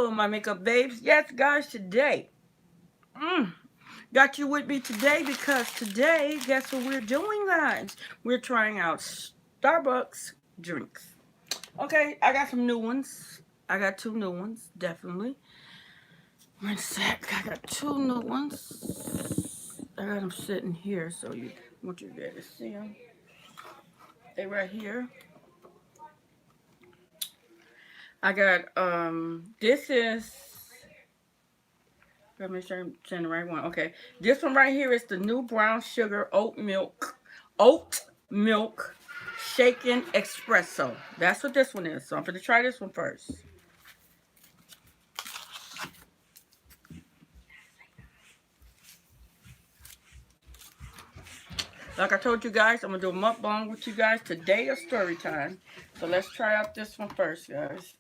Hello, my makeup babes. Yes, guys, today, got you with me today because today, guess what we're doing, guys? We're trying out Starbucks drinks. Okay, I got some new ones. I got two new ones, definitely. One sec, I got two new ones. I got them sitting here, so you want you guys to see them. They right here. I got this is, let me make sure I'm saying the right one. Okay, this one right here is the new brown sugar oat milk shaken espresso. That's what this one is. So I'm gonna try this one first. Like I told you guys, I'm gonna do a mukbang with you guys today of story time. So let's try out this one first, guys.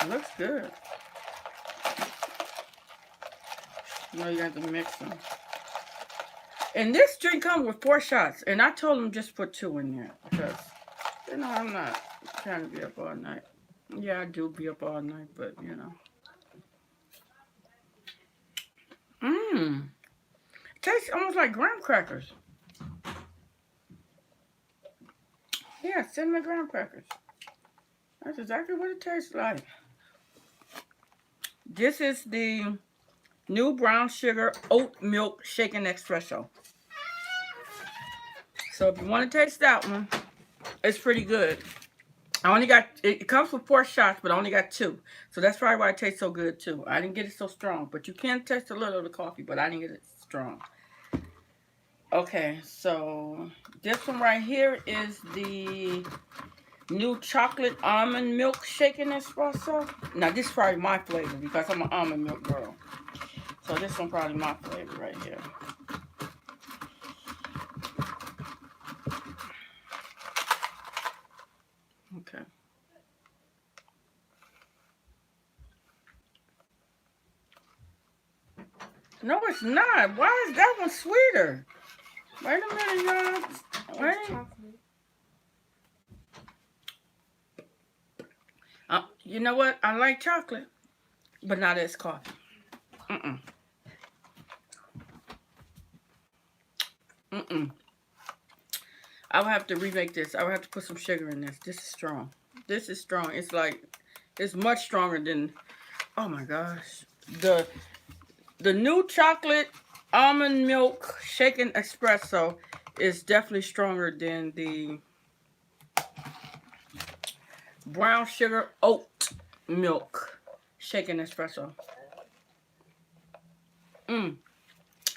It looks good. You know you got to mix them. And this drink comes with 4 shots. And I told them just put 2 in there. Because, you know, I'm not trying to be up all night. Yeah, I do be up all night, but, you know. Tastes almost like graham crackers. Yeah, cinnamon graham crackers. That's exactly what it tastes like. This is the new brown sugar oat milk shaken espresso. So if you want to taste that one, it's pretty good. I only got, it comes with 4 shots, but I only got 2. So that's probably why it tastes so good too. I didn't get it so strong, but you can taste a little of the coffee, but I didn't get it strong. Okay, so this one right here is the new chocolate almond milk shaken espresso. Now this is probably my flavor because I'm an almond milk girl. So this one probably my flavor right here. Okay. No, it's not. Why is that one sweeter? Wait a minute, y'all. Wait. You know what? I like chocolate, but not as coffee. I would have to remake this. I would have to put some sugar in this. This is strong. This is strong. It's like, it's much stronger than, oh my gosh. The new chocolate almond milk shaken espresso is definitely stronger than the brown sugar oat milk shaken espresso.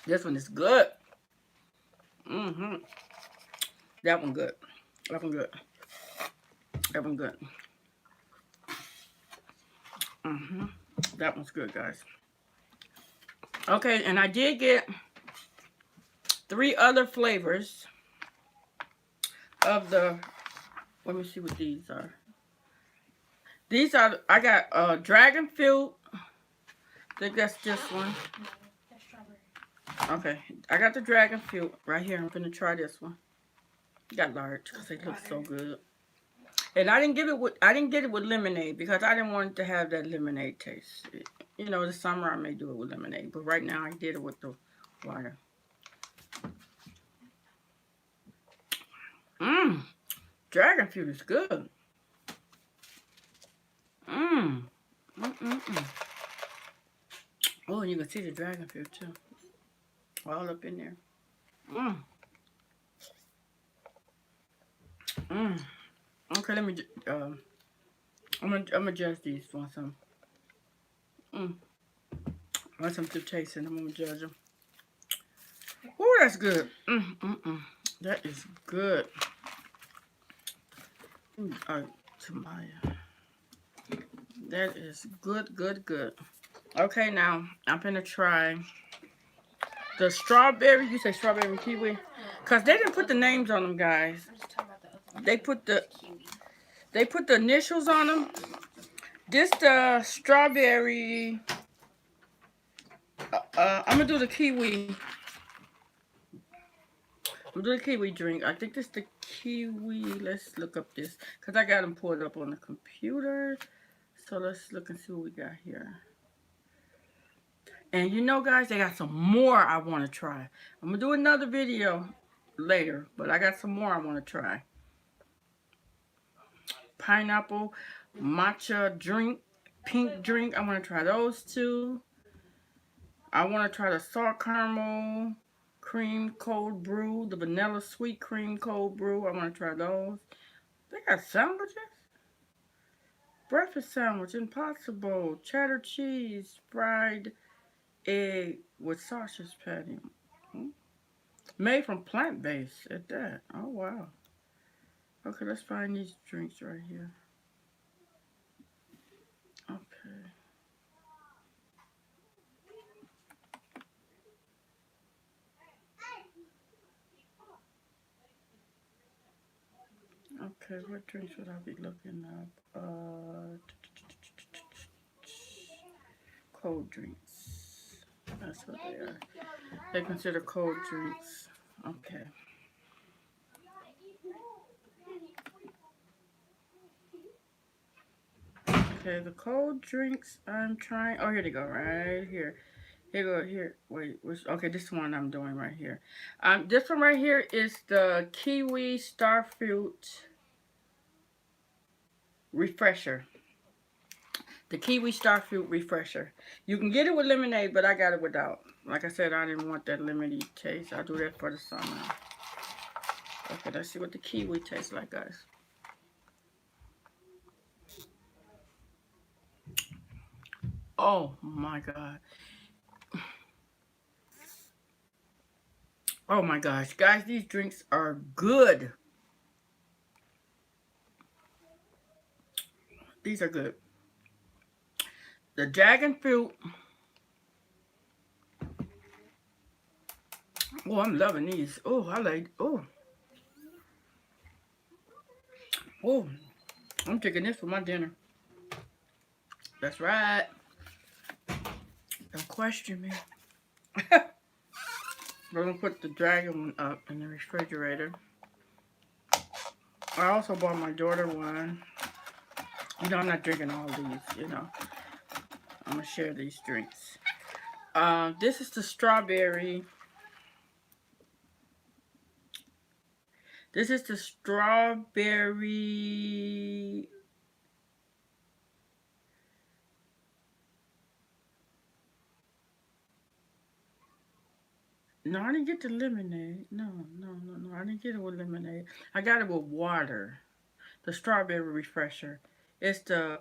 This one is good. That one good. That one good. That one good. That one's good, guys. Okay, and I did get 3 other flavors of the, let me see what these are. These are, I got dragon fruit. I think that's this one. Okay, I got the dragon fruit right here. I'm gonna try this one. Got large because they look so good. And I didn't get it with lemonade because I didn't want it to have that lemonade taste. You know, the summer I may do it with lemonade, but right now I did it with the water. Dragon fruit is good. Oh, you can see the dragon fruit too. All up in there. Okay, let me, I'm gonna judge these for some. I want some to taste and I'm gonna judge them. Oh, that's good. That is good. Tamaya. That is good, good, good. Okay, now I'm gonna try the strawberry. You say strawberry kiwi? Cause they didn't put the names on them, guys. They put the initials on them. This the strawberry. I'm gonna do the kiwi. I'm gonna do the kiwi drink. I think this is the kiwi. Let's look up this because I got them pulled up on the computer. So let's look and see what we got here. And you know, guys, they got some more I want to try. I'm going to do another video later, but I got some more I want to try. Pineapple matcha drink, pink drink. I want to try those two. I want to try the salt caramel cream cold brew, the vanilla sweet cream cold brew. I want to try those. They got sandwiches. Breakfast sandwich, impossible, cheddar cheese, fried egg with sausage patty. Made from plant-based at that. Oh, wow. Okay, let's find these drinks right here. Okay. Okay, what drinks would I be looking up? Cold drinks. That's what they are. They consider cold drinks. Okay. Okay, the cold drinks I'm trying. Oh, here they go, right here. Here go, here. Wait, okay, this one I'm doing right here. This one right here is the Kiwi Starfruit Refresher. The Kiwi Starfruit Refresher. You can get it with lemonade, but I got it without. Like I said, I didn't want that lemony taste. I'll do that for the summer. Okay, let's see what the kiwi tastes like, guys. Oh my God. Oh my gosh. Guys, these drinks are good. These are good. The dragon fruit. Oh, I'm loving these. Oh, I like. Oh. Oh. I'm taking this for my dinner. That's right. Don't question me. We're going to put the dragon one up in the refrigerator. I also bought my daughter one. You know, I'm not drinking all these, you know. I'm going to share these drinks. This is the strawberry. This is the strawberry. No, I didn't get the lemonade. No. I didn't get it with lemonade. I got it with water. The strawberry refresher. It's the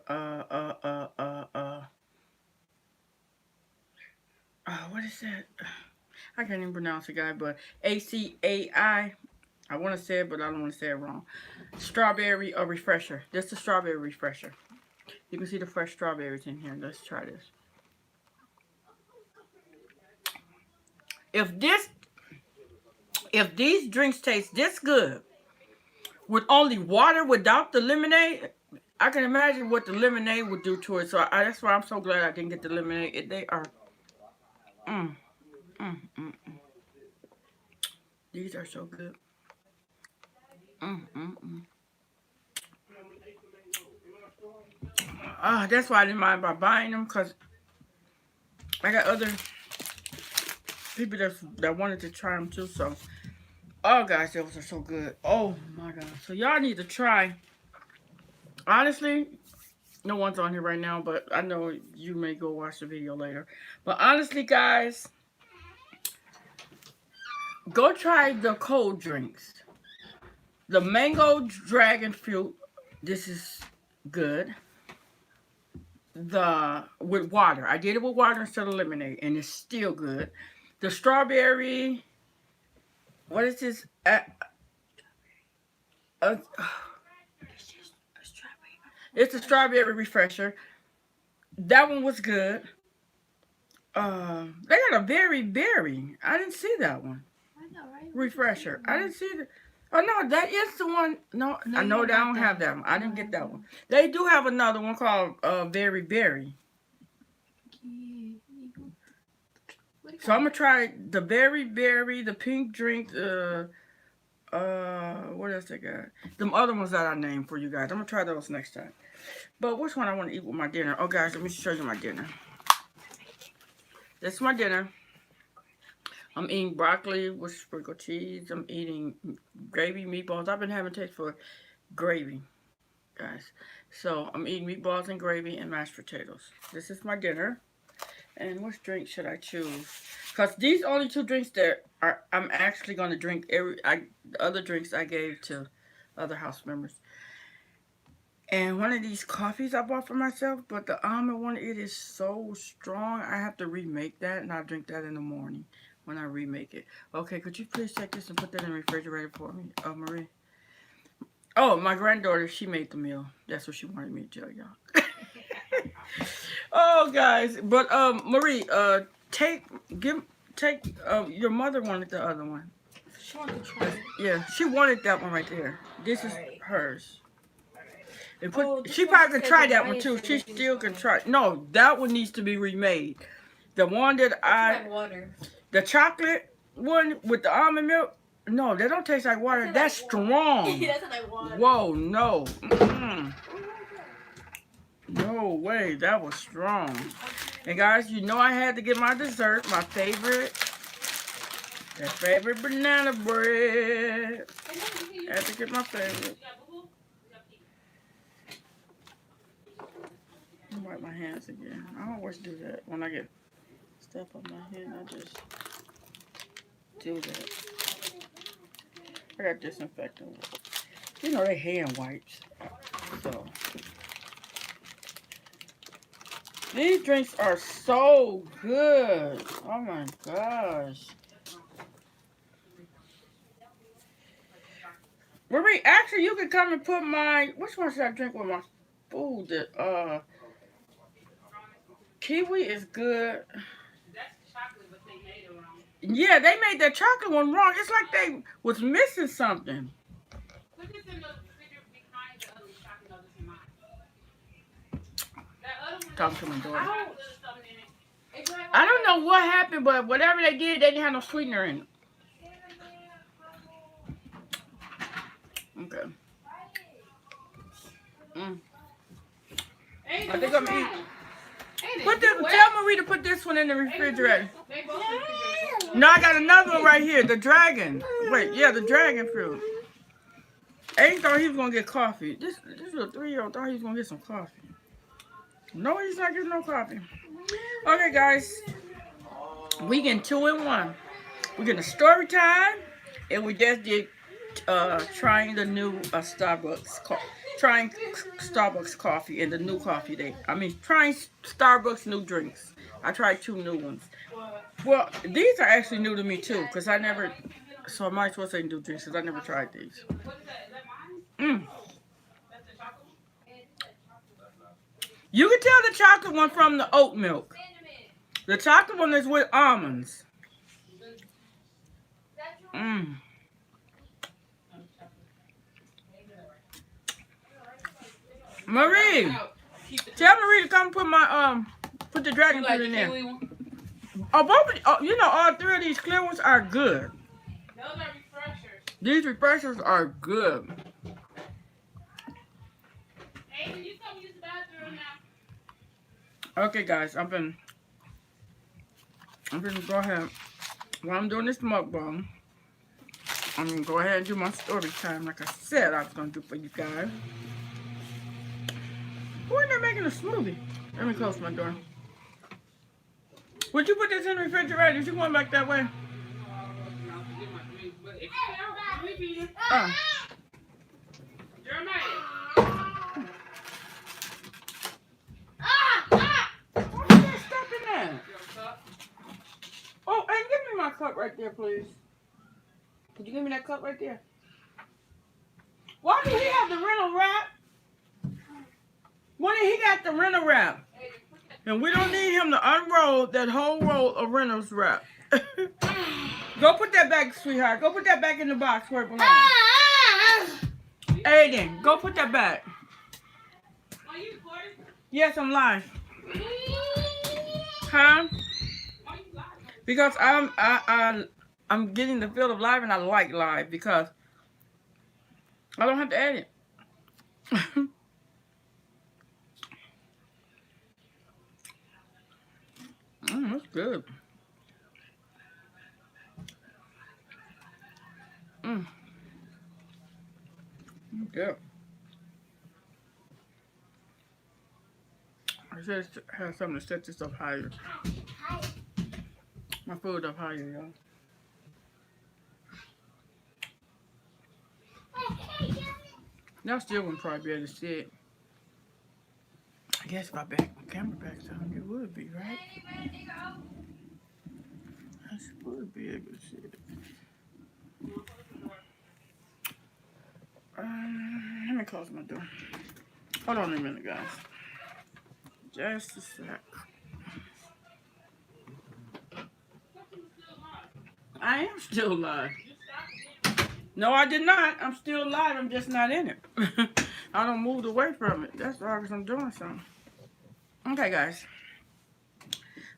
what is that? I can't even pronounce it, guy, but ACAI. I want to say it, but I don't want to say it wrong. Strawberry refresher. This is the strawberry refresher. You can see the fresh strawberries in here. Let's try this. If these drinks taste this good with only water without the lemonade, I can imagine what the lemonade would do to it. So that's why I'm so glad I didn't get the lemonade. They are, These are so good. That's why I didn't mind about buying them, because I got other people that wanted to try them too. So, oh guys, those are so good. Oh my God. So y'all need to try. Honestly, no one's on here right now, but I know you may go watch the video later. But honestly, guys, go try the cold drinks. The mango dragon fruit, this is good. With water. I did it with water instead of lemonade, and it's still good. The strawberry, what is this? It's a strawberry refresher. That one was good. They got a berry. I didn't see that one. I know, right? Refresher. I didn't see that. Oh no, that is the one. No, I know they don't have that one. I didn't get that one. They do have another one called Very Berry. So I'm gonna try the Very Berry, the pink drink, What else they got? Them other ones that I named for you guys. I'm gonna try those next time. But which one I want to eat with my dinner? Oh, guys, let me show you my dinner. This is my dinner. I'm eating broccoli with sprinkled cheese. I'm eating gravy meatballs. I've been having taste for gravy, guys. So I'm eating meatballs and gravy and mashed potatoes. This is my dinner. And which drink should I choose? Because these only two drinks that I'm actually going to drink. The other drinks I gave to other house members. And one of these coffees I bought for myself, but the almond one, it is so strong. I have to remake that, and I'll drink that in the morning when I remake it. Okay, could you please take this and put that in the refrigerator for me, Marie? Oh, my granddaughter, she made the meal. That's what she wanted me to tell y'all. Oh, guys, but Marie, take your mother wanted the other one. She wanted to try it. Yeah, she wanted that one right there. This is hers. And Oh, she probably can try that one too. She still can try. No, that one needs to be remade. The one that like water. The chocolate one with the almond milk. No, they don't taste like water. That's like strong. That's like water. Whoa, no. Mm-mm. No way, that was strong. And guys, you know I had to get my dessert, my favorite banana bread. I had to get my favorite. Wipe my hands again. I always do that when I get stuff on my hand. I just do that. I got disinfectant. You know they hand wipes. So these drinks are so good. Oh my gosh. Marie, actually you can come and put my, which one should I drink with my food? The kiwi is good. That's chocolate, but they made it wrong. Yeah, they made that chocolate one wrong. It's like they was missing something. Put this in the figure behind the other chocolate, other than mine. That other one. Talk to my daughter. Ouch. I don't know what happened, but whatever they did, they didn't have no sweetener in it. Okay. I think I'm eating. Tell Marie to put this one in the refrigerator. No, I got another one right here. The dragon. Wait, yeah, the dragon fruit. Aiden thought he was gonna get coffee. This little 3-year-old thought he was gonna get some coffee. No, he's not getting no coffee. Okay, guys. We getting 2 in 1. We're getting a story time, and we just did trying the new Starbucks coffee. Trying Starbucks coffee and the new coffee trying Starbucks new drinks. I tried 2 new ones. Well, these are actually new to me too, because I never, so I might as well say new drinks, because I never tried these. You can tell the chocolate one from the oat milk. The chocolate one is with almonds. Marie, tell Marie to come put my put the dragon fruit in there. All 3 of these clear ones are good. Those are refreshers. These refreshers are good. Hey, can you come use the bathroom now? Okay, guys, I'm gonna go ahead. While I'm doing this mukbang, I'm gonna go ahead and do my story time, like I said I was gonna do for you guys. Who in there making a smoothie? Let me close my door. Would you put this in the refrigerator? Is you going back that way? Jeremiah. Why is that stuff in there? Oh, and give me my cup right there, please. Could you give me that cup right there? Why do he have the rental wrap? When he got the rental wrap? And we don't need him to unroll that whole roll of Reynolds wrap. Go put that back, sweetheart. Go put that back in the box where it belongs. Aiden, go put that back. Are you recording? Yes, I'm live. Huh? Why you live? Because I'm getting the feel of live, and I like live because I don't have to add it. That's good. Mm, good. I should have something to set this up higher. My food up higher, y'all. Y'all still wouldn't probably be able to see it. I guess if I back my camera back down, you would be, right? I would be able to see it. Let me close my door. Hold on a minute, guys. Just a sec. I am still live. No, I did not. I'm still live. I'm just not in it. I don't move away from it. That's all because I'm doing something. Okay, guys.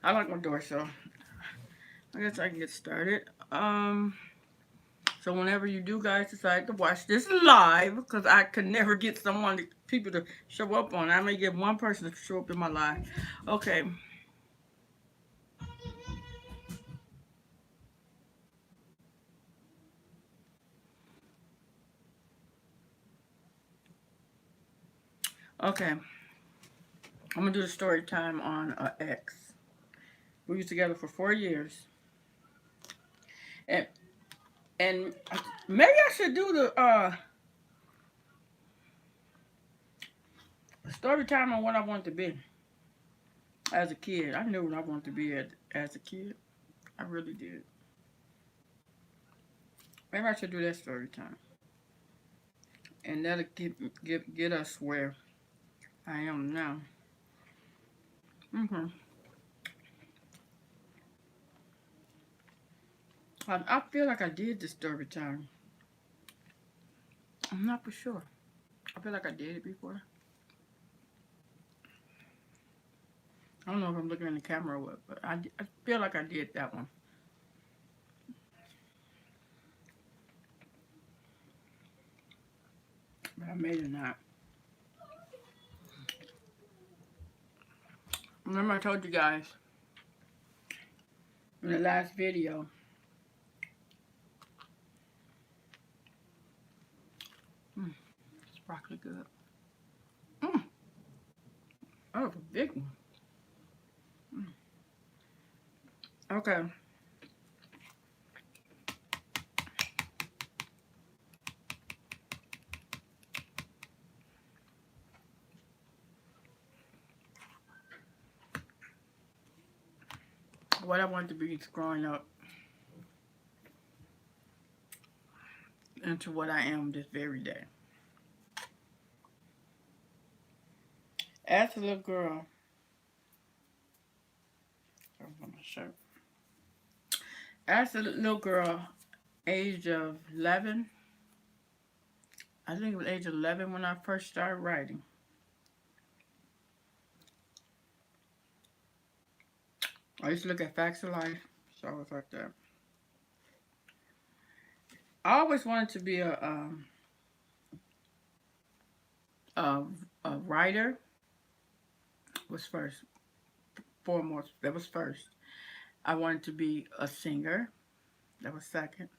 I like my door, so I guess I can get started. So whenever you do guys decide to watch this live, because I could never get people to show up on it. I may get one person to show up in my live. Okay. Okay. I'm going to do the story time on X. We were together for 4 years. And maybe I should do the story time on what I wanted to be as a kid. I knew what I wanted to be as a kid. I really did. Maybe I should do that story time. And that'll get us where I am now. I feel like I did this story time. I'm not for sure. I feel like I did it before. I don't know if I'm looking in the camera or what, but I feel like I did that one. But I may or not. Remember I told you guys in the last video it's broccoli good. Oh, a big one. Okay. What I wanted to be growing up into what I am this very day. As a little girl, on my shirt. As a little girl, age of 11, I think it was age 11 when I first started writing. I used to look at Facts of Life, so I was like that. I always wanted to be a writer. Was first, foremost. That was first. I wanted to be a singer. That was second.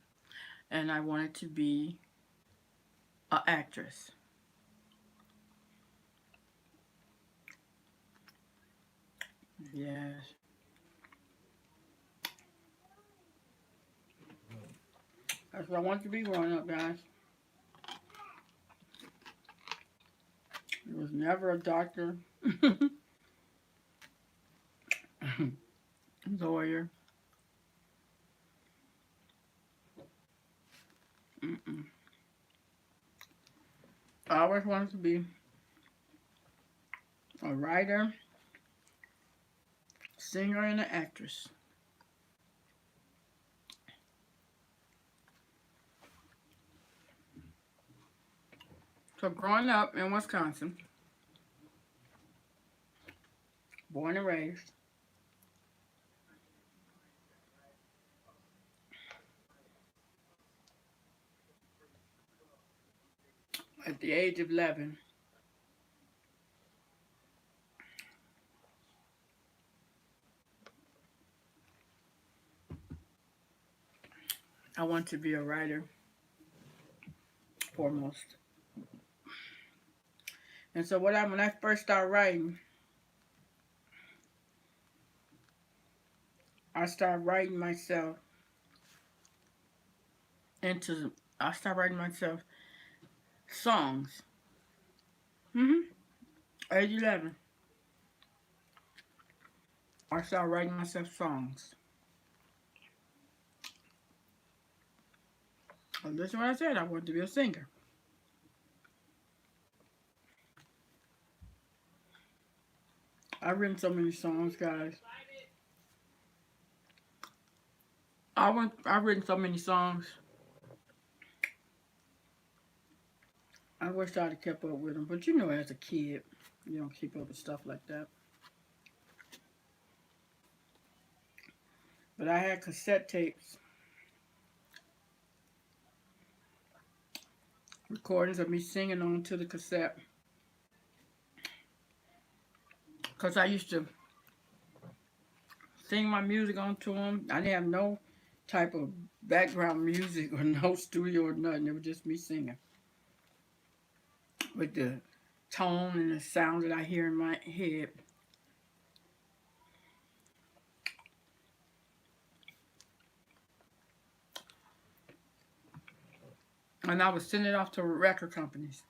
And I wanted to be an actress. Yes. That's what I wanted to be growing up, guys. It was never a doctor, lawyer. I always wanted to be a writer, singer, and an actress. So growing up in Wisconsin, born and raised, at the age of 11, I wanted to be a writer foremost. And so when I first started writing, I started writing myself into, I started writing myself songs. Age 11, I started writing myself songs. And this is what I said, I wanted to be a singer. I've written so many songs, guys. I've written so many songs. I wish I'd have kept up with them, but you know, as a kid, you don't keep up with stuff like that. But I had cassette tapes, recordings of me singing onto the cassette. Because I used to sing my music onto them. I didn't have no type of background music or no studio or nothing. It was just me singing. With the tone and the sound that I hear in my head. And I was sending it off to record companies.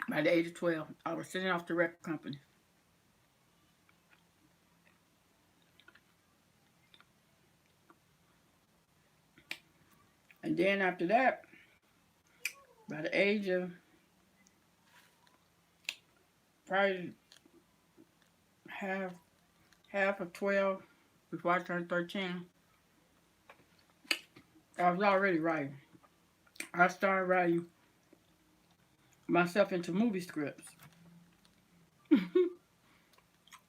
By the age of 12, I was sending it off to record companies. And then after that, by the age of probably half of 12, before I turned 13, I was already writing. I started writing myself into movie scripts.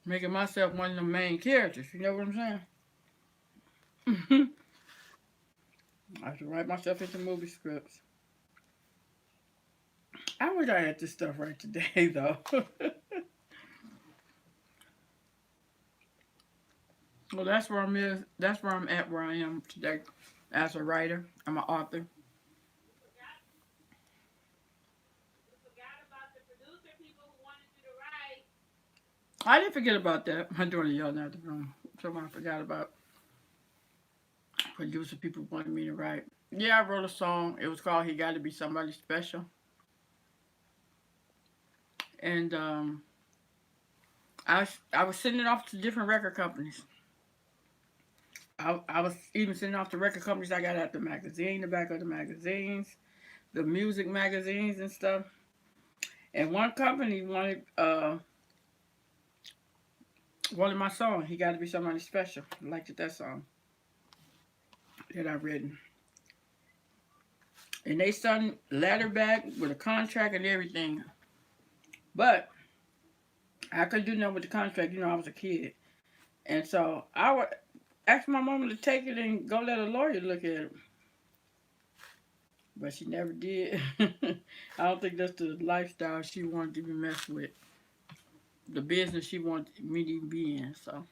Making myself one of the main characters, you know what I'm saying? I have to write myself into movie scripts. I wish I had this stuff right today, though. Well, that's where I'm at where I am today. As a writer, I'm an author. You forgot about the producer people who wanted you to write. I didn't forget about that. My daughter yelled out the room. Someone I forgot about. Producer people wanted me to write. Yeah, I wrote a song. It was called "He Got to Be Somebody Special," and I was sending it off to different record companies. I was even sending off to record companies I got at the magazine, the back of the magazines, the music magazines and stuff. And one company wanted my song. He Got to Be Somebody Special. I liked that song that I've written. And they sent letter back with a contract and everything. But I couldn't do nothing with the contract. You know, I was a kid. And so I would ask my mama to take it and go let a lawyer look at it. But she never did. I don't think that's the lifestyle she wanted to be messed with. The business she wanted me to be in, so.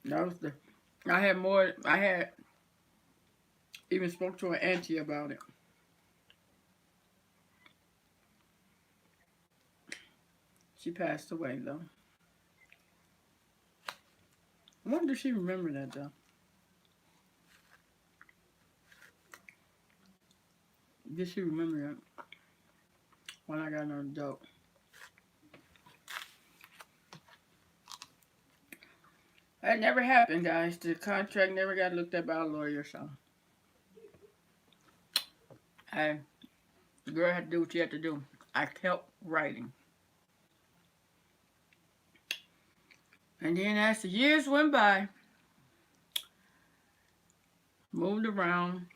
That was I had even spoke to an auntie about it. She passed away, though. I wonder if she remembered that, though. Did she remember that when I got an adult? That never happened, guys. The contract never got looked at by a lawyer, so. Hey, the girl had to do what she had to do. I kept writing. And then as the years went by, moved around,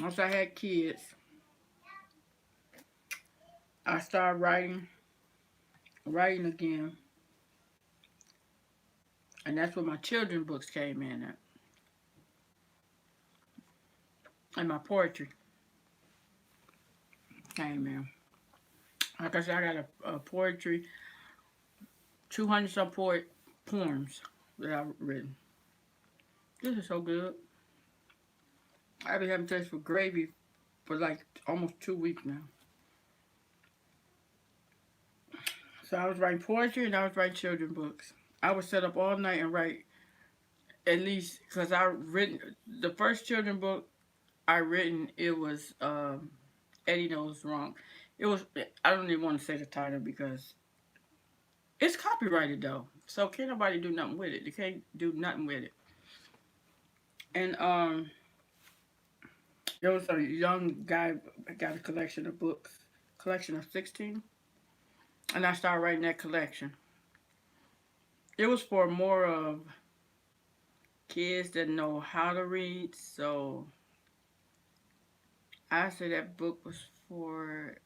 once I had kids, I started writing again. And that's where my children's books came in at. and my poetry. Hey, man. Like I said, I got a poetry, 200 some poems that I've written. This is so good. I've been having taste for gravy for like almost 2 weeks now. So I was writing poetry and I was writing children books. I would sit up all night and write at least because I written the first children book I written. It was Eddie Knows Wrong. It was I don't even want to say the title because it's copyrighted though, so can't nobody do nothing with it. They can't do nothing with it. And there was a young guy got a collection of books, collection of 16, and I started writing that collection. It was for more of kids that know how to read, so I say that book was for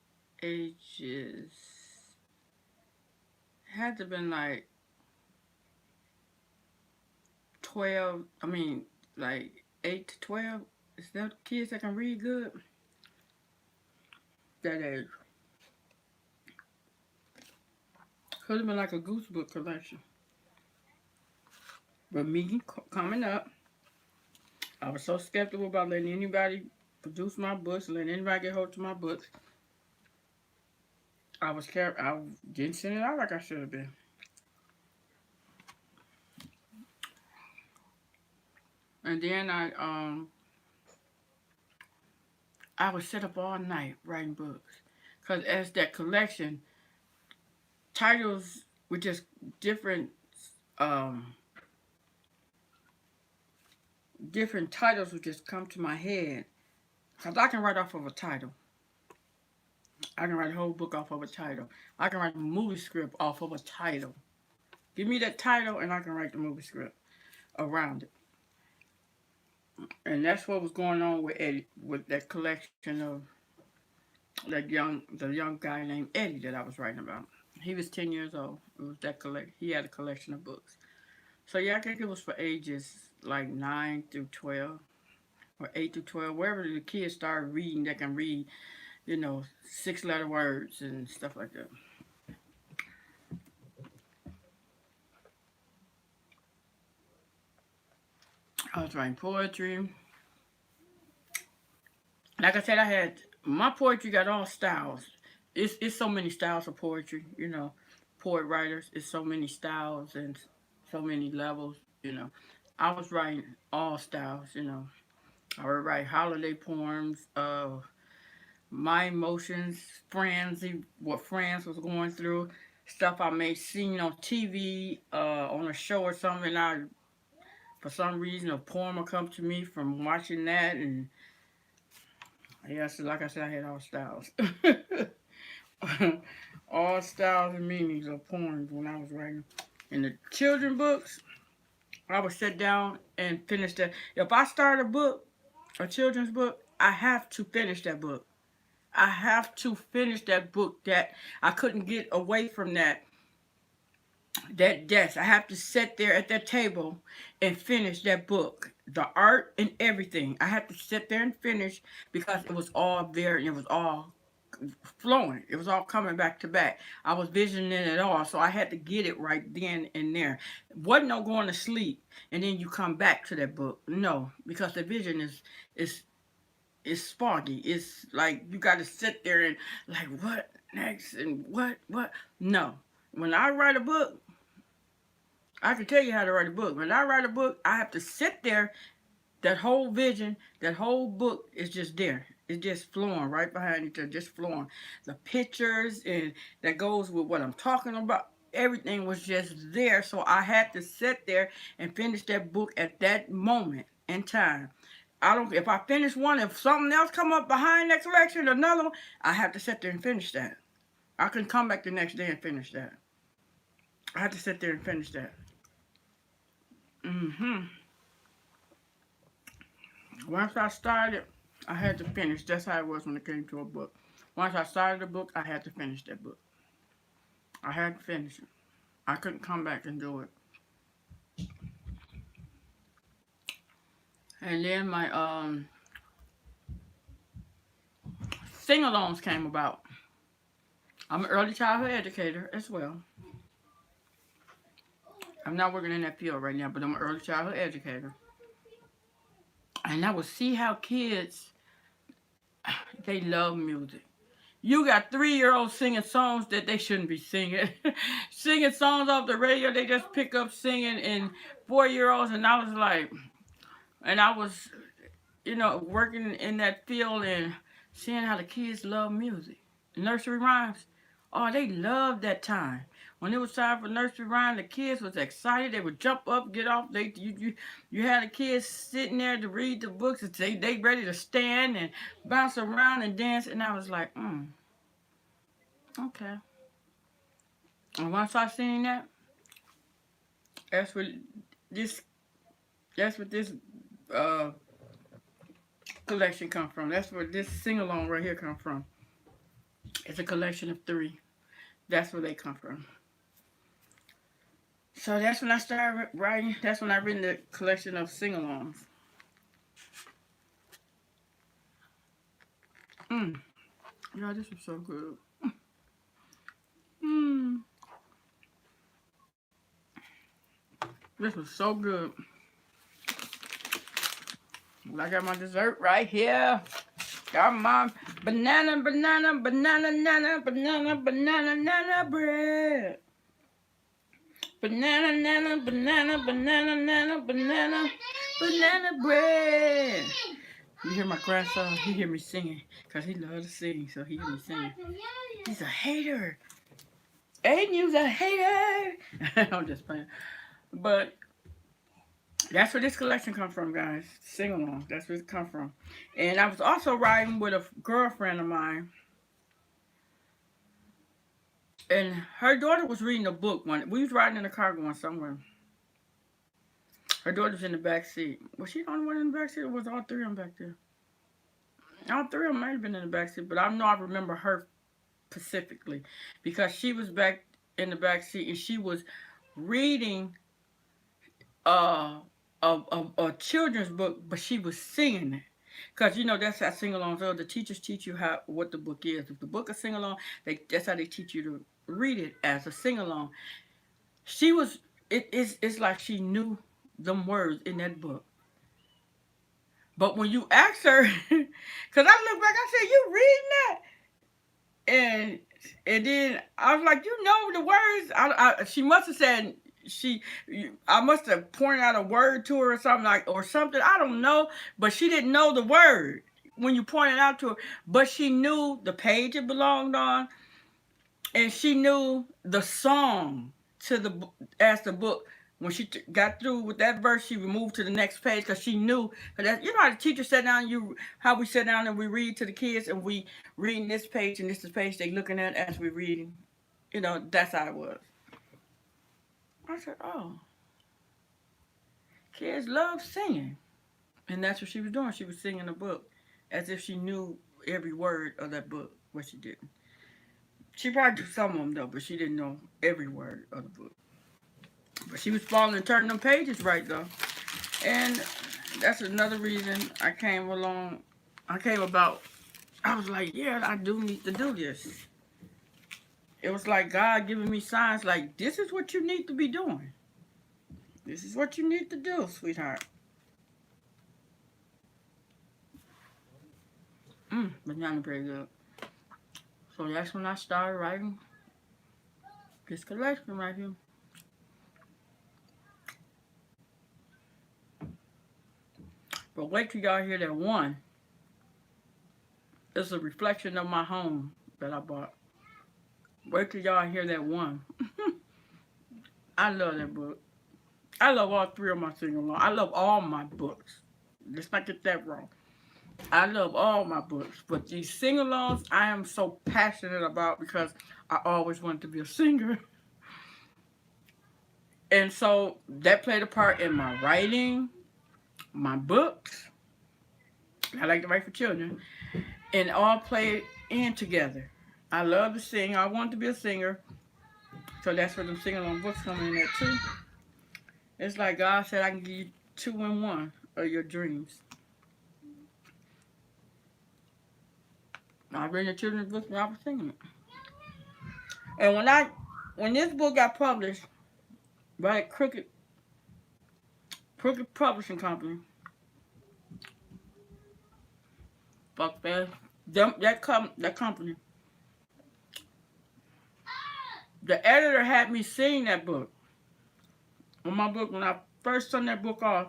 ages. Had to have been like 12. I mean, like 8 to 12. Is that kids that can read good? That age. Could have been like a goose book collection. But me coming up, I was so skeptical about letting anybody produce my books, letting anybody get hold to my books. I didn't send it out like I should have been. And then I would sit up all night writing books. Cause as that collection, titles were just different um different titles would just come to my head. Cause I can write off of a title. I can write a whole book off of a title. I can write a movie script off of a title. Give me that title and I can write the movie script around it. And that's what was going on with Eddie, with that collection of the young guy named Eddie that I was writing about. He was 10 years old. It was that he had a collection of books. So yeah, I think it was for ages like 9 through 12 or 8 through 12, wherever the kids start reading, they can read, 6-letter words and stuff like that. I was writing poetry. Like I said, I had my poetry got all styles. It's so many styles of poetry, poet writers. It's so many styles and so many levels. I was writing all styles. I would write holiday poems, my emotions, what friends was going through, stuff I may seen on TV, on a show or something. For some reason, a poem will come to me from watching that, and yes, like I said, I had all styles. All styles and meanings of poems when I was writing. In the children books, I would sit down and finish that. If I start a book, a children's book, I have to finish that book. I have to finish that book. That I couldn't get away from that desk. I have to sit there at that table and finish that book. The art and everything. I had to sit there and finish because it was all there and it was all flowing. It was all coming back to back. I was visioning it all, so I had to get it right then and there. Wasn't no going to sleep and then you come back to that book. No, because the vision is is foggy. It's like you got to sit there and like what next and what. No, when I write a book, I can tell you how to write a book. When I write a book, I have to sit there. That whole vision, that whole book is just there. It's just flowing right behind each other, just flowing. The pictures and that goes with what I'm talking about. Everything was just there. So I had to sit there and finish that book at that moment in time. I don't if I finish one, if something else come up behind that collection, another one, I have to sit there and finish that. I can come back the next day and finish that. I had to sit there and finish that. Mm-hmm. Once I started, I had to finish. That's how it was when it came to a book. Once I started a book, I had to finish that book. I had to finish it. I couldn't come back and do it. And then my sing-alongs came about. I'm an early childhood educator as well. I'm not working in that field right now, but I'm an early childhood educator. And I would see how kids, they love music. You got 3-year-olds singing songs that they shouldn't be singing. Singing songs off the radio, they just pick up singing, and 4-year-olds, and I was like, and I was, working in that field and seeing how the kids love music. Nursery rhymes, oh, they loved that time. When it was time for nursery rhyme, the kids was excited. They would jump up, get off. You had the kids sitting there to read the books. And they ready to stand and bounce around and dance. And I was like, okay. And once I seen that, that's what this uh, collection come from. That's where this sing along right here come from. It's a collection of 3. That's where they come from. So that's when I started writing. That's when I written the collection of sing-alongs. Yeah, this was so good. This was so good. I got my dessert right here. Got my banana bread. Banana bread. You hear my grandson? He hear me singing because he loves to sing, so he hear me singing. He's a hater. Aiden, you's a hater. I'm just playing. But that's where this collection come from, guys. Sing along. That's where it come from. And I was also riding with a girlfriend of mine. And her daughter was reading a book. We was riding in the car going somewhere. Her daughter's in the back seat. Was she the only one in the back seat, or was all 3 of them back there? All 3 of them might have been in the back seat, but I know I remember her specifically because she was back in the back seat and she was reading a children's book, but she was singing it. Because, that's how sing-alongs are. The teachers teach you what the book is. If the book is sing-along, that's how they teach you to read it as a sing-along. It's like she knew them words in that book. But when you ask her, because I look back, I said, you reading that? And then I was like, you know the words? She must have said, I must have pointed out a word to her or something I don't know, but she didn't know the word when you pointed out to her, but she knew the page it belonged on, and she knew the song as the book. When she got through with that verse, she would move to the next page because she knew. Cause how the teacher sat down, how we sit down and we read to the kids, and we reading this page and this is the page they looking at as we reading. That's how it was. I said, oh, kids love singing. And that's what she was doing. She was singing a book as if she knew every word of that book, what she didn't. She probably knew some of them, though, but she didn't know every word of the book. But she was following and turning them pages right, though. And that's another reason I came about. I was like, yeah, I do need to do this. It was like God giving me signs like, this is what you need to be doing. This is what you need to do, sweetheart. Banana bread good. So that's when I started writing this collection right here. But wait till y'all hear that one. It's a reflection of my home that I bought. Wait till y'all hear that one. I love that book. I love all 3 of my sing-along. I love all my books. Let's not get that wrong. I love all my books. But these sing-alongs, I am so passionate about because I always wanted to be a singer. And so that played a part in my writing, my books. I like to write for children. And all played in together. I love to sing. I want to be a singer. So that's where them sing-along books come in at too. It's like God said I can give you 2 in 1 of your dreams. I read the children's book when I was singing it. And when this book got published by Crooked Publishing Company, fuck that, that company, the editor had me sing that book. When I first turned that book off,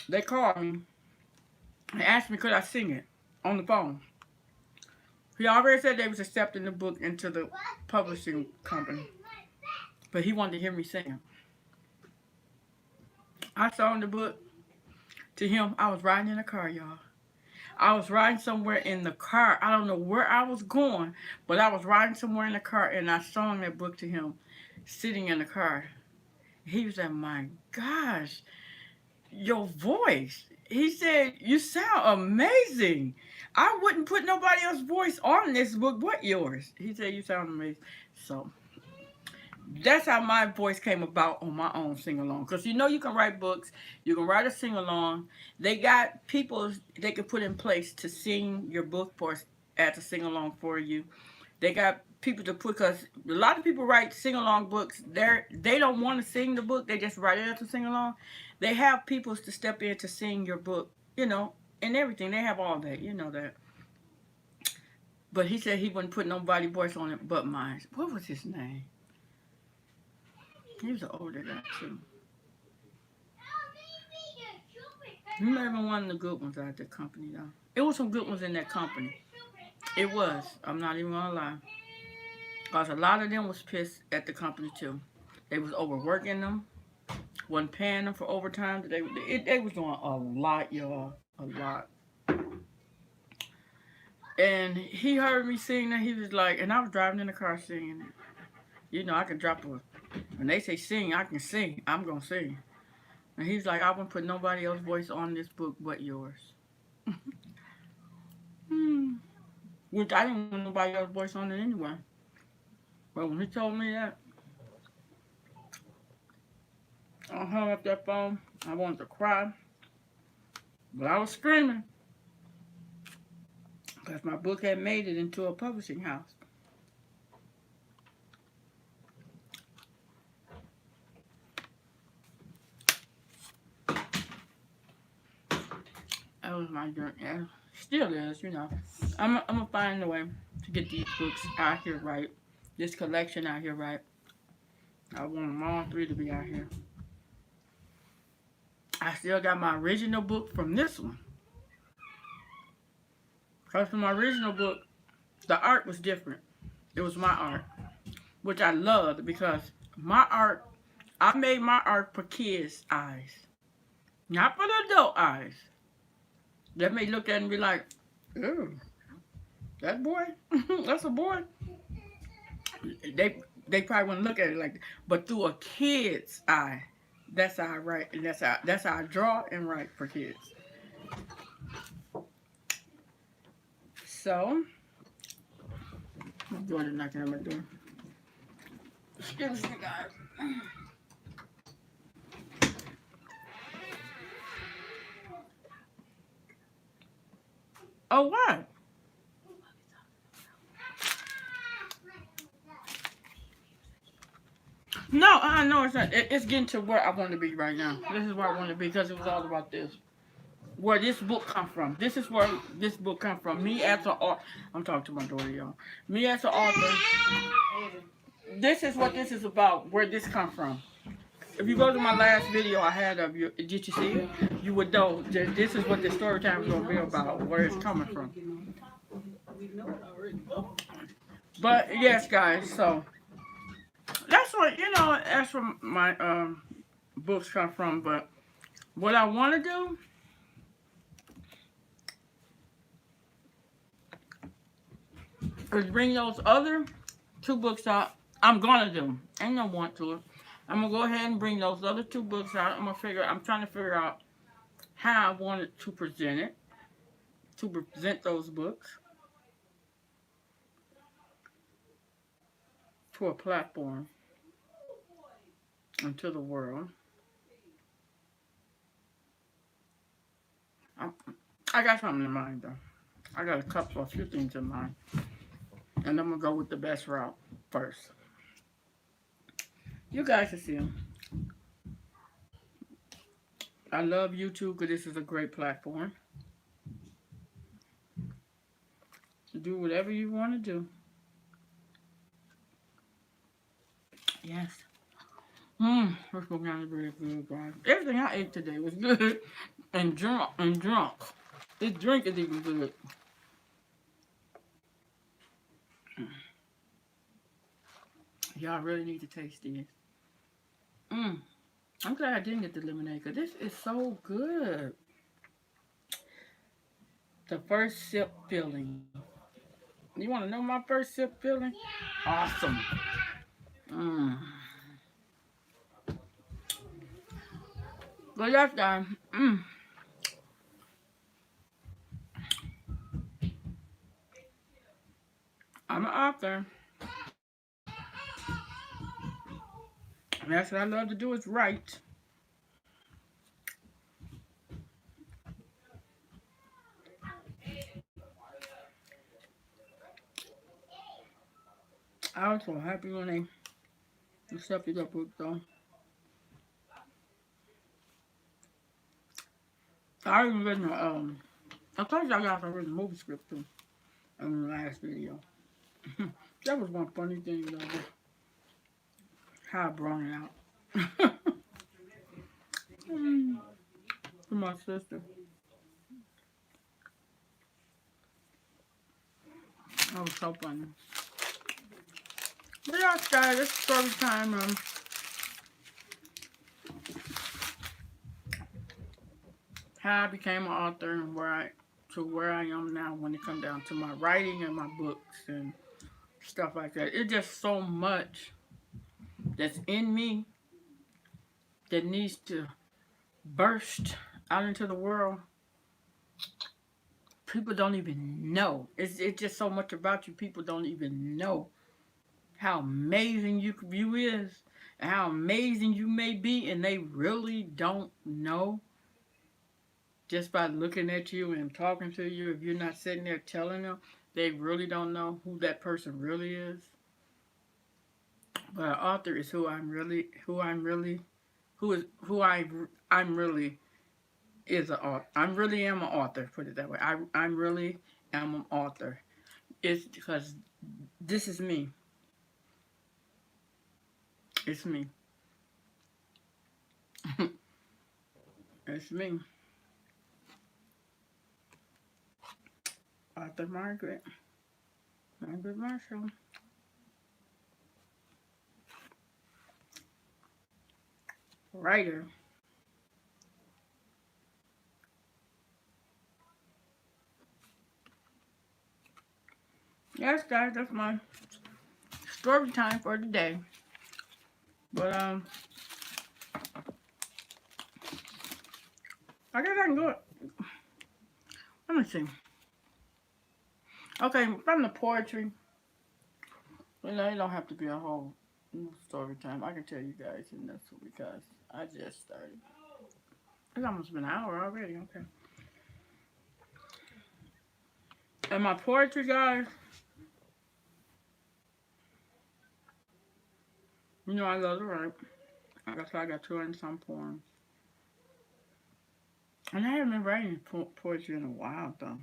they called me and asked me could I sing it on the phone. He already said they was accepting the book into the publishing company, but he wanted to hear me sing. I sung the book to him. I was riding in a car, y'all. I was riding somewhere in the car. I don't know where I was going, but I was riding somewhere in the car, and I sung that book to him, sitting in the car. He was like, my gosh, your voice. He said, you sound amazing. I wouldn't put nobody else's voice on this book but yours. He said, you sound amazing. So that's how my voice came about on my own sing-along. Because you know you can write books. You can write a sing-along. They got people they can put in place to sing your book for as a sing-along for you. They got people to put, because a lot of people write sing-along books. They don't want to sing the book. They just write it as a sing-along. They have people to step in to sing your book, you know, and everything. They have all that. You know that. But he said he wouldn't put nobody's voice on it but mine. What was his name? He was an older guy, too. He might have been one of the good ones out of the company, though. It was some good ones in that company. It was. I'm not even going to lie. Because a lot of them was pissed at the company, too. They was overworking them. Wasn't paying them for overtime. They was doing a lot, y'all. A lot. And he heard me sing that. He was like, and I was driving in the car singing it. You know, I can drop a... When they say sing, I can sing. I'm going to sing. And he's like, I won't put nobody else's voice on this book but yours. Which I didn't want nobody else's voice on it anyway. But when he told me that, I hung up that phone. I wanted to cry. But I was screaming. Because my book had made it into a publishing house. That was my journey. Yeah, still is, you know. I'm going to find a way to get these books out here right. This collection out here right. I want them all three to be out here. I still got my original book from this one. Because from my original book, the art was different. It was my art. Which I loved because my art, I made my art for kids' eyes. Not for the adult eyes. They may look at it and be like, ew, that boy? That's a boy? They probably wouldn't look at it like that. But through a kid's eye, that's how I write. And that's how I draw and write for kids. So, my daughter knocking on my door. Excuse me, guys. Oh, what? No, no, it's not. It's getting to where I want to be right now. This is where I want to be because it was all about this. Where this book come from. This is where this book come from. Me as an author. I'm talking to my daughter, y'all. Me as an author. This is what this is about. Where this come from. If you go to my last video I had of you, did you see it? You would know that this is what the story time is going to be about. Where it's coming from. But yes, guys. So that's what, you know, that's where my books come from. But what I want to do is bring those other two books out. I'm going to do them. Ain't no want to it. I'm going to go ahead and bring those other two books out. I'm trying to figure out how I wanted to present it. To present those books. To a platform. And to the world. I got something in mind, though. I got a few things in mind. And I'm going to go with the best route first. You guys can see them. I love YouTube because this is a great platform. Do whatever you want to do. Yes. This banana is really good, guys. Everything I ate today was good and drunk. This drink is even good. Y'all really need to taste these. I'm glad I didn't get the lemonade because this is so good. The first sip feeling. You want to know my first sip feeling? Awesome. But yes, guys. I'm an author. And that's what I love to do is write. I was so happy when they accepted that book, though. I even read I told you I got to read the movie script too in the last video. That was one funny thing, though. How I brought it out. To my sister. That was so funny. But yeah, guys, it's story time. How I became an author and where I am now when it comes down to my writing and my books and stuff like that. It's just so much that's in me that needs to burst out into the world. People don't even know. It's just so much about you. People don't even know how amazing you is and how amazing you may be, and they really don't know just by looking at you and talking to you. If you're not sitting there telling them, they really don't know who that person really is. But an author is I'm really is an author. I really am an author. Put it that way. I'm really am an author. It's because this is me. It's me. It's me. Author Margaret Marshall. Writer. Yes, guys, that's my story time for today. But I guess I can go. Let me see. Okay, from the poetry, it don't have to be a whole story time. I can tell you guys in this because I just started. It's almost been an hour already. Okay. And my poetry, guys, I love to write. Like I said, I got 200 and some poems. And I haven't been writing poetry in a while, though.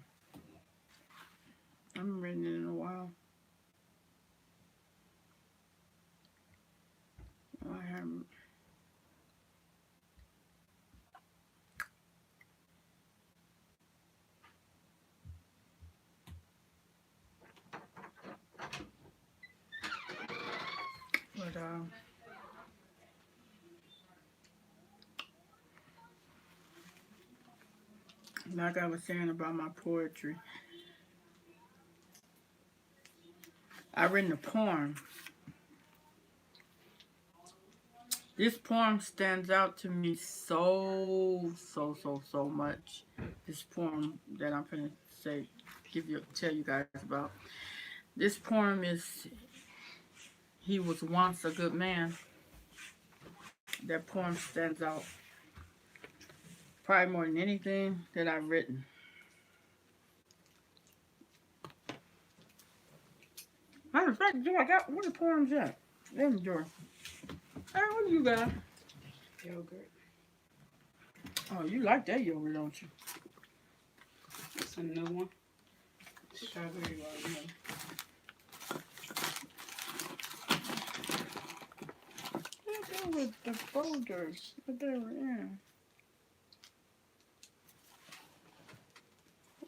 I haven't written it in a while. I haven't. But, like I was saying about my poetry, I've written a poem. This poem stands out to me so much. This poem that I'm going to tell you guys about. This poem is, He Was Once a Good Man. That poem stands out probably more than anything that I've written. Matter of fact, Joy, I got where the forms at? There's Joy. Hey, what do you got? Yogurt. Oh, you like that yogurt, don't you? It's a new one. Strawberry watermelon. Look over the folders that they were in.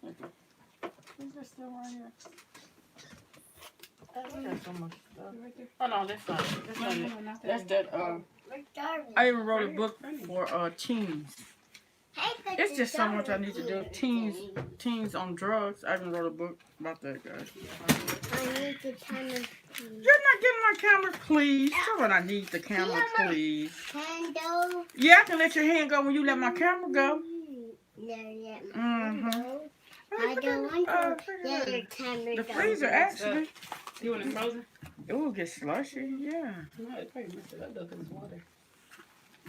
Is this still right here? I got so much stuff. Right there. Oh no, that's not it. That's not it. No, not That's that. that. I even wrote a book for teens. It's just so much I need to do. Teens on drugs. I even wrote a book about that, guys. I need the camera, please. You're not getting my camera, please. Tell what I need the camera, please. Candle. Yeah, I can let your hand go when you let my camera go. No, let my Mhm. go. I don't want to let your camera The go. freezer actually. You want it frozen? It will get slushy, yeah. No, it probably messed it up though, 'cause it's water.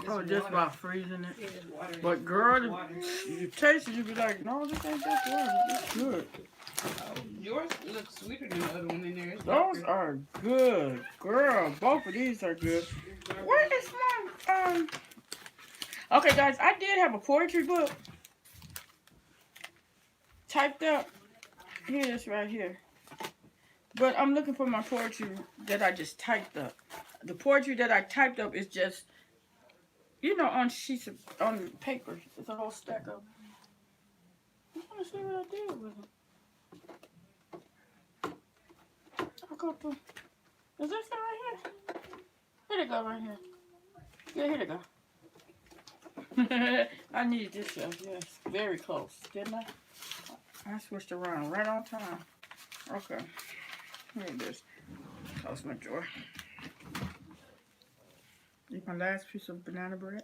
Oh, just by freezing it. Yeah, it's water. But girl, It's water. you taste it, you be like, no, this ain't just water. It's good. Oh, yours looks sweeter than the other one in there. It's Those darker. are good, girl. Both of these are good. Where is my Okay, guys, I did have a poetry book typed up. Here it is right here. But I'm looking for my poetry that I just typed up. The poetry that I typed up is just, on sheets of on paper. It's a whole stack of. I'm trying to see what I did with it. I'll go through. Is this it right here? Here they go, right here. Yeah, here they go. I needed this stuff, yes. Very close, didn't I? I switched around right on time. Okay. Here it is. Close my drawer. Eat my last piece of banana bread.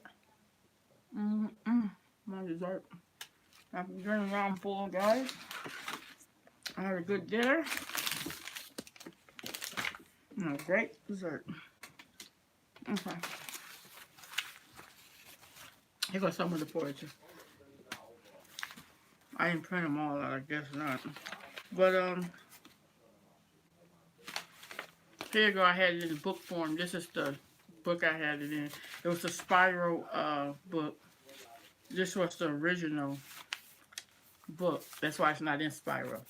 My dessert. I've been running around full, guys. I had a good dinner. And a great dessert. Okay. Here goes some of the poetry. I didn't print them all out, I guess not. But, here you go, I had it in book form. This is the book I had it in. It was the Spiral book. This was the original book. That's why it's not in Spiral.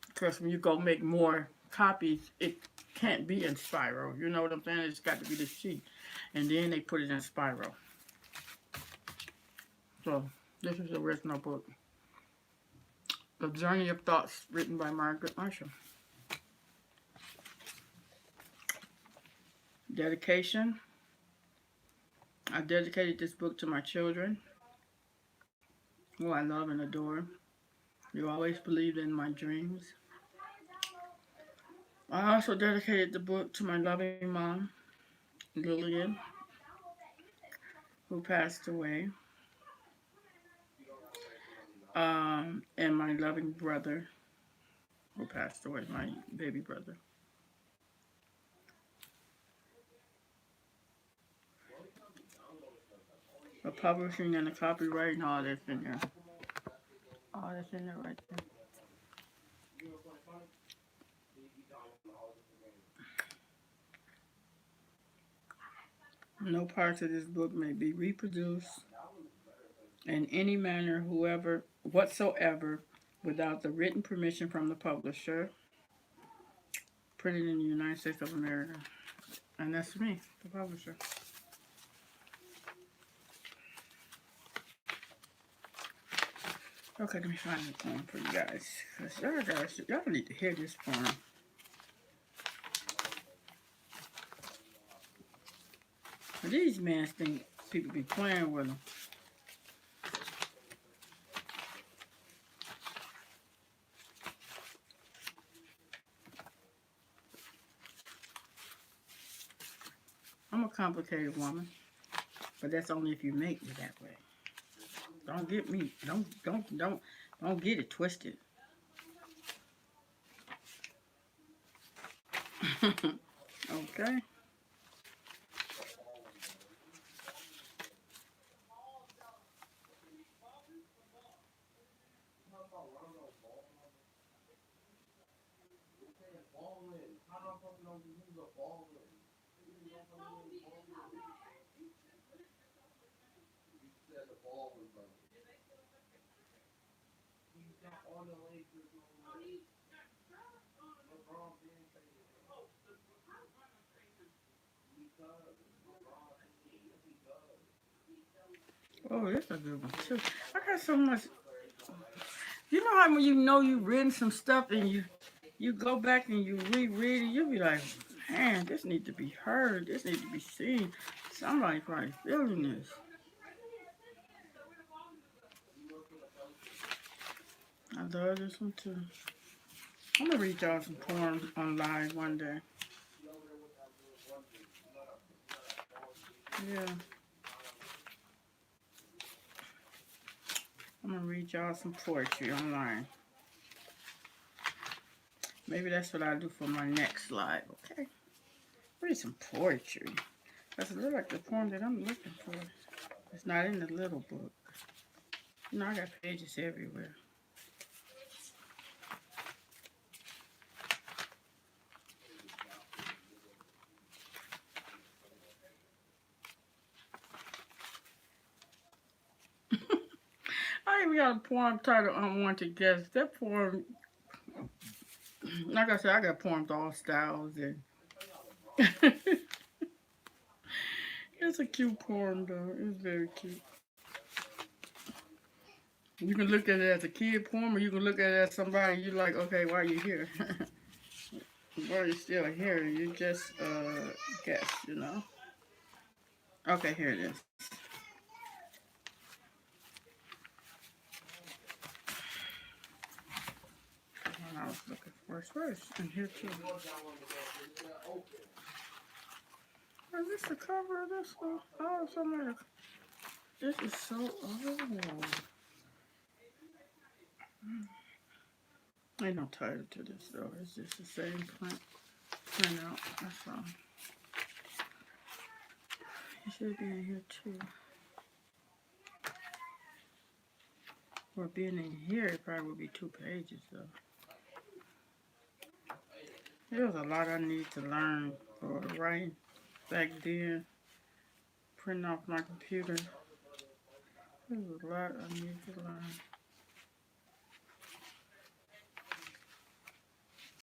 Because when you go make more copies, it can't be in Spiral. You know what I'm saying? It's got to be the sheet. And then they put it in Spiral. So, this is the original book. The Journey of Thoughts, written by Margaret Marshall. Dedication. I dedicated this book to my children, who I love and adore. You always believed in my dreams. I also dedicated the book to my loving mom, Lillian, who passed away, and my loving brother, who passed away, my baby brother. The publishing and the copyright and all that's in there. All that's in there right there. No parts of this book may be reproduced in any manner, whatsoever, without the written permission from the publisher. Printed in the United States of America. And that's me, the publisher. Okay, let me find the poem for you guys. Because y'all need to hear this poem. These men think people be playing with them. I'm a complicated woman, but that's only if you make me that way. Don't get me. Don't get it twisted. Okay. Oh, this is a good one too. I got so much. You know how when you know you've written some stuff and you go back and you reread it, you be like, man, this needs to be heard. This needs to be seen. Somebody probably feeling this. I love this one too. I'm gonna read y'all some poems online one day. Yeah. I'm gonna read y'all some poetry online. Maybe that's what I'll do for my next live, okay? Read some poetry. That's a little like the poem that I'm looking for. It's not in the little book. You know, I got pages everywhere. I even got a poem titled Unwanted Guests. That poem, like I said, I got poems all styles and it's a cute poem though. It's very cute. You can look at it as a kid poem or you can look at it as somebody you like, okay, why are you here? Why are you still here? You just guess, you know? Okay, here it is. I was looking for it first, and here too. Is this the cover of this one? Oh, somebody. This is so old. Ain't no title to this though. It's just the same print out. That's all. It should be in here too. Or being in here, it probably would be 2 pages though. There was a lot I need to learn for writing back then. Printing off my computer. There's a lot I need to learn.